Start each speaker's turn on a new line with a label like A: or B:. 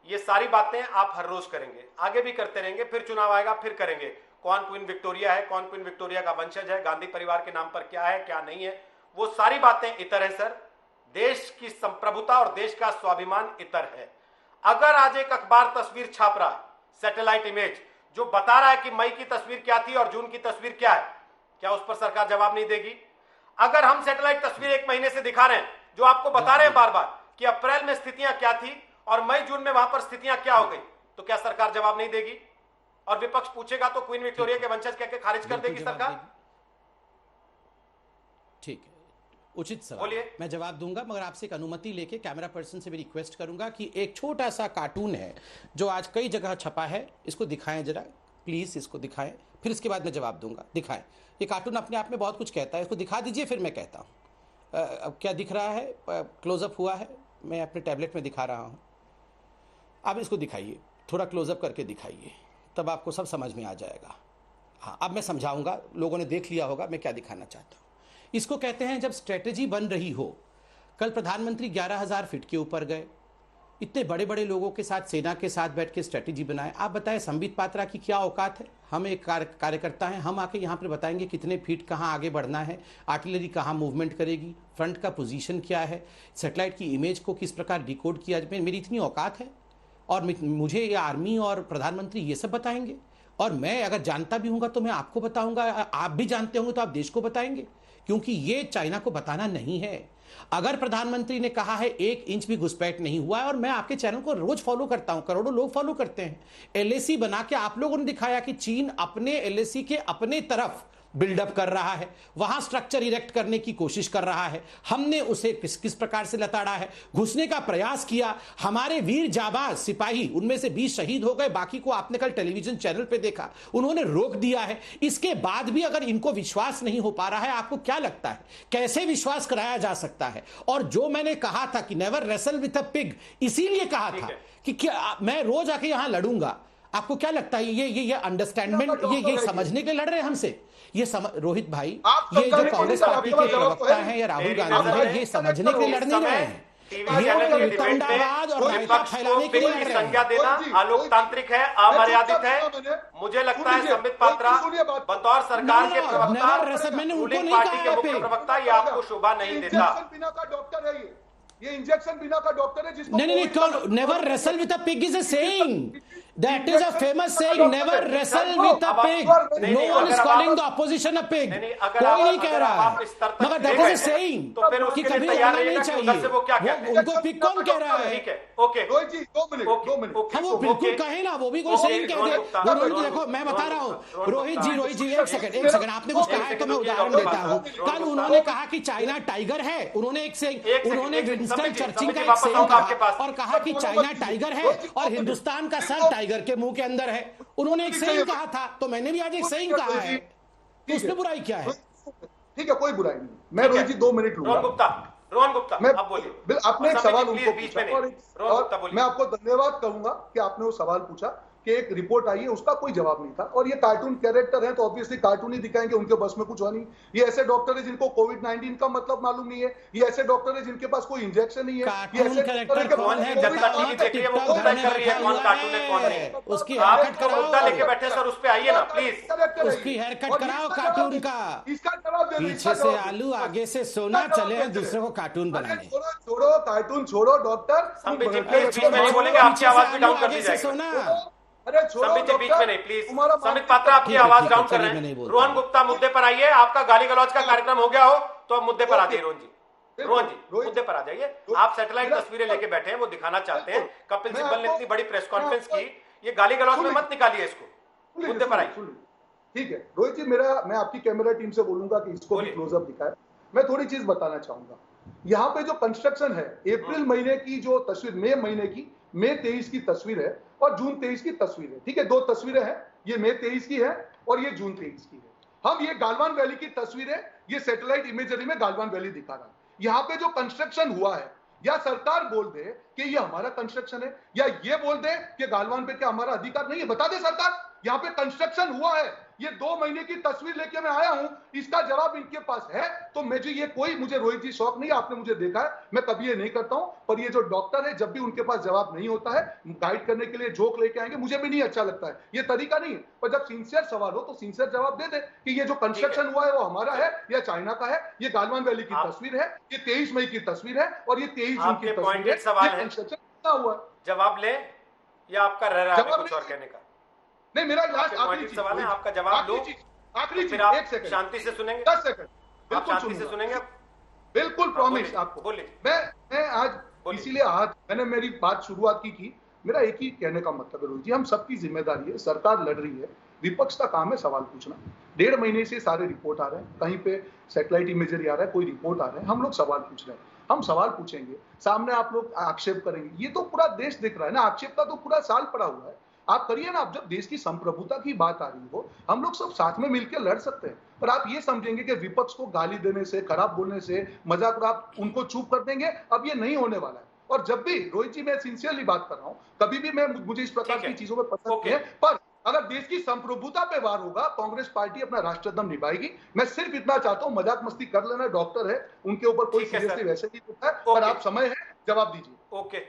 A: ये सारी बातें आप हर रोज करेंगे, आगे भी करते रहेंगे, फिर चुनाव आएगा फिर करेंगे। कौन क्वीन विक्टोरिया है, कौन क्वीन विक्टोरिया का वंशज है, गांधी परिवार के नाम पर क्या है क्या नहीं है, वो सारी बातें इतर है सर। देश की संप्रभुता और देश का स्वाभिमान इतर है। अगर आज एक अखबार तस्वीर छाप रहा है, सैटेलाइट इमेज, जो बता रहा है कि मई की तस्वीर क्या थी और जून की तस्वीर क्या है, क्या उस पर सरकार जवाब नहीं देगी? अगर हम सैटेलाइट तस्वीर एक महीने से दिखा रहे हैं, जो आपको बता रहे हैं बार बार कि अप्रैल में स्थितियां क्या थी और मई जून में वहां पर स्थितियां क्या हो गई, तो क्या सरकार जवाब नहीं देगी? और विपक्ष पूछेगा तो क्वीन विक्टोरिया के वंशज कह के खारिज कर देगी सरकार?
B: ठीक है, उचित सवाल, मैं जवाब दूंगा, मगर आपसे एक अनुमति लेके कैमरा पर्सन से भी रिक्वेस्ट करूंगा कि एक छोटा सा कार्टून है जो आज कई जगह छपा है, इसको दिखाएं जरा प्लीज, इसको दिखाएं, फिर इसके बाद मैं जवाब दूंगा। दिखाएं, ये कार्टून अपने आप में बहुत कुछ कहता है, इसको दिखा दीजिए फिर मैं कहता हूं। अब क्या दिख रहा है? क्लोजअप हुआ है, मैं अपने टैबलेट में दिखा रहा हूं। अब इसको दिखाइए, थोड़ा क्लोजअप करके दिखाइए, तब आपको सब समझ में आ जाएगा। हाँ, अब मैं समझाऊंगा, लोगों ने देख लिया होगा मैं क्या दिखाना चाहता हूँ। इसको कहते हैं जब स्ट्रेटेजी बन रही हो। कल प्रधानमंत्री 11,000 फीट के ऊपर गए, इतने बड़े बड़े लोगों के साथ, सेना के साथ बैठ के स्ट्रेटेजी बनाए। आप बताएं संबित पात्रा की क्या औकात है? हम एक कार्यकर्ता हैं, हम आके यहाँ पर बताएंगे कितने फीट कहाँ आगे बढ़ना है, आर्टिलरी कहाँ मूवमेंट करेगी, फ्रंट का पोजीशन क्या है, सैटेलाइट की इमेज को किस प्रकार डिकोड किया जाए। मेरी इतनी औकात है और मुझे ये आर्मी और प्रधानमंत्री ये सब बताएंगे? और मैं अगर जानता भी हूँगा तो मैं आपको बताऊंगा, आप भी जानते होंगे तो आप देश को बताएंगे, क्योंकि ये चाइना को बताना नहीं है। अगर प्रधानमंत्री ने कहा है 1 इंच भी घुसपैठ नहीं हुआ है, और मैं आपके चैनल को रोज फॉलो करता हूं, करोड़ों लोग फॉलो करते हैं, एलएसी बना के आप लोगों ने दिखाया कि चीन अपने एलएसी के अपने तरफ बिल्डअप कर रहा है, वहां स्ट्रक्चर इरेक्ट करने की कोशिश कर रहा है। हमने उसे किस प्रकार से लताड़ा है, घुसने का प्रयास किया। हमारे वीर जाबाज सिपाही, उनमें से 20 शहीद हो गए, बाकी को आपने कल टेलीविजन चैनल पे देखा, उन्होंने रोक दिया है। इसके बाद भी अगर इनको विश्वास नहीं हो पा रहा है, आपको क्या लगता है कैसे विश्वास कराया जा सकता है? और जो मैंने कहा था कि never wrestle with a pig, इसीलिए कहा था कि क्या मैं रोज आके यहां लड़ूंगा। आपको क्या लगता है ये अंडरस्टैंडमेंट, ये समझने के लड़ रहे हैं हमसे? ये रोहित भाई, ये जो कांग्रेस पार्टी के प्रवक्ता हैं या राहुल गांधी है, ये समझने के लड़ नहीं रहे हैं, ये तंडावाद और रायता फैलाने के लिए लड़ रहे हैं।
A: संज्ञा देना अलोकतांत्रिक है, अमर्यादित है। मुझे लगता है संबित पात्रा बतौर सरकार के प्रवक्ता,
B: मैंने उनको
A: रूलिंग
B: नहीं
A: पार्टी के
B: कहा
A: मुख्य प्रवक्ता, ये आपको शोभा नहीं देता।
C: ये इंजेक्शन बिना का डॉक्टर है जिसको
B: नहीं, never wrestle with a pig is a saying, that is a famous saying, never wrestle with a pig, no one is calling the opposition a pig, कोई नहीं कह रहा है, मगर दैट इज अ सेइंग कि कभी लड़ना नहीं चाहिए। उनको पिग कौन कह रहा है?
A: ठीक है, ओके
C: रोहित जी 2 मिनट
B: हाँ, वो बिल्कुल कहे ना, वो भी कोई सेइंग कह दे। रोहित जी देखो, मैं बता रहा हूँ, रोहित जी एक सेकंड, आपने कुछ कहा है तो मैं उदाहरण देता हूँ। कल उन्होंने कहा कि चाइना टाइगर है, उन्होंने उन्होंने विंस्टन चर्चिल का एक सेइंग कहा और कहा कि चाइना टाइगर है और हिंदुस्तान का सर टाइगर के मुंह के अंदर है। उन्होंने एक सेइंग कहा था, तो मैंने भी आज एक सेइंग कहा है, तो उसमें बुराई क्या है?
C: ठीक है, कोई बुराई नहीं। मैं रोहित जी 2 मिनट लूंगा।
A: रोहन गुप्ता
C: मैं
A: अब बोलिए,
C: आपने एक सवाल उनको पूछा
A: और
C: मैं आपको धन्यवाद कहूंगा कि आपने वो सवाल पूछा कि एक रिपोर्ट आई है, उसका कोई जवाब नहीं था। और ये कार्टून कैरेक्टर हैं तो ऑब्वियसली कार्टून ही दिखाएंगे, उनके बस में कुछ हो नहीं। ये ऐसे डॉक्टर है जिनको कोविड-19 का मतलब मालूम नहीं है, ये ऐसे डॉक्टर है जिनके पास कोई इंजेक्शन नहीं है, ये ऐसे डॉक्टर है
B: कौन है? उसकी हेयरकट कराओ,
A: लेके बैठे सर, उस पे आइए ना प्लीज,
B: उसकी हेयरकट कराओ कार्टून का।
C: इसका जवाब दे,
B: पीछे से आलू आगे से सोना, चले हैं दूसरे को कार्टून बनाने।
C: छोड़ो कार्टून, छोड़ो डॉक्टर।
A: संबित जी प्लीज बीच में नहीं बोलेंगे, आपकी आवाज भी डाउन कर दी जाएगी।
C: अरे छोड़ो
A: संबित जी बीच में नहीं प्लीज, संबित पात्रा आपकी आवाज डाउन कर रहे हैं। रोहन गुप्ता मुद्दे पर आइए, आपका गाली गलौज का कार्यक्रम हो गया हो तो अब मुद्दे पर आ जाइए। रोहन जी मुद्दे पर आ जाइए। आप सैटेलाइट तस्वीरें लेके बैठे हैं, वो दिखाना चाहते हैं। कपिल सिब्बल ने इतनी बड़ी प्रेस कॉन्फ्रेंस की, ये गाली गलौज में मत निकालिए इसको, मुद्दे पर आइए।
C: ठीक है रोहित जी, मैं आपकी कैमरा टीम से बोलूंगा कि इसको भी क्लोजअप दिखाए। मैं थोड़ी चीज बताना चाहूंगा। यहाँ पे जो कंस्ट्रक्शन है, अप्रैल महीने की जो तस्वीर, मई 23 की तस्वीर है और जून 23 की तस्वीर है। ठीक है, 2 तस्वीरें हैं, ये मई 23 की है और ये जून 23 की है। हम ये गालवान वैली की तस्वीर है, ये सैटेलाइट इमेजरी में गालवान वैली दिखा रहा है। यहाँ पे जो कंस्ट्रक्शन हुआ है, या सरकार बोल दे कि ये हमारा कंस्ट्रक्शन है, या ये बोल दे कि गालवान पे क्या हमारा अधिकार नहीं है? बता दे सरकार, यहाँ पे कंस्ट्रक्शन हुआ है, ये 2 महीने की तस्वीर लेके मैं आया हूं, इसका जवाब इनके पास है। तो मुझे रोहित जी शौक नहीं, आपने मुझे देखा है, मैं कभी ये नहीं करता हूं, पर ये जो डॉक्टर है, जब भी उनके पास जवाब नहीं होता है, गाइड करने के लिए जोक लेके आएंगे, मुझे भी नहीं अच्छा लगता है, ये तरीका नहीं है। पर जब सिंसियर सवाल हो तो सिंसियर जवाब दे दे कि ये जो कंस्ट्रक्शन हुआ है वो हमारा है या चाइना का है, ये गालवान वैली की तस्वीर है, ये 23 मई की तस्वीर है और ये 23 जून की तस्वीर है,
A: सवाल है,
C: कंस्ट्रक्शन हुआ।
A: जवाब ले या आपका रह रहा है कुछ और कहने का?
C: नहीं, मेरा लास्ट आखिरी
A: सवाल है, आपका जवाब लो,
C: आखिरी चीज, 1 सेकंड,
A: शांति से सुनेंगे,
C: 10 सेकंड,
A: बिल्कुल शांति से सुनेंगे,
C: बिल्कुल प्रॉमिस आपको।
A: बोलिए।
C: मैं आज इसीलिए आज मैंने मेरी बात शुरुआत की थी, मेरा एक ही कहने का मतलब है रोहित जी, हम सबकी जिम्मेदारी है, सरकार लड़ रही है, विपक्ष का काम है सवाल पूछना। 1.5 महीने से सारे रिपोर्ट आ रहे हैं, कहीं पे सैटेलाइट इमेजरी आ रहा है, कोई रिपोर्ट आ रहा है, हम लोग सवाल पूछ रहे हैं, हम सवाल पूछेंगे, सामने आप लोग आक्षेप करेंगे, ये तो पूरा देश दिख रहा है ना, आक्षेप का तो पूरा साल पड़ा हुआ है, आप करिए ना। आप जब देश की संप्रभुता की बात आ रही हो, हम लोग सब साथ में मिलकर लड़ सकते हैं, पर आप ये समझेंगे कि विपक्ष को गाली देने से, खराब बोलने से, मजाक आप उनको चुप कर देंगे, अब ये नहीं होने वाला है। और जब भी रोहित जी, मैं सिंसियरली बात कर रहा हूं, कभी भी मुझे इस प्रकार की चीजों में पसंद नहीं है, पर अगर देश की संप्रभुता पे वार होगा, कांग्रेस पार्टी अपना राष्ट्रधर्म निभाएगी। मैं सिर्फ इतना चाहता हूं, मजाक मस्ती कर लेना, डॉक्टर है, उनके ऊपर कोई सीरियसली वैसे नहीं होता है, पर आप समय है, जवाब दीजिए।
A: ओके।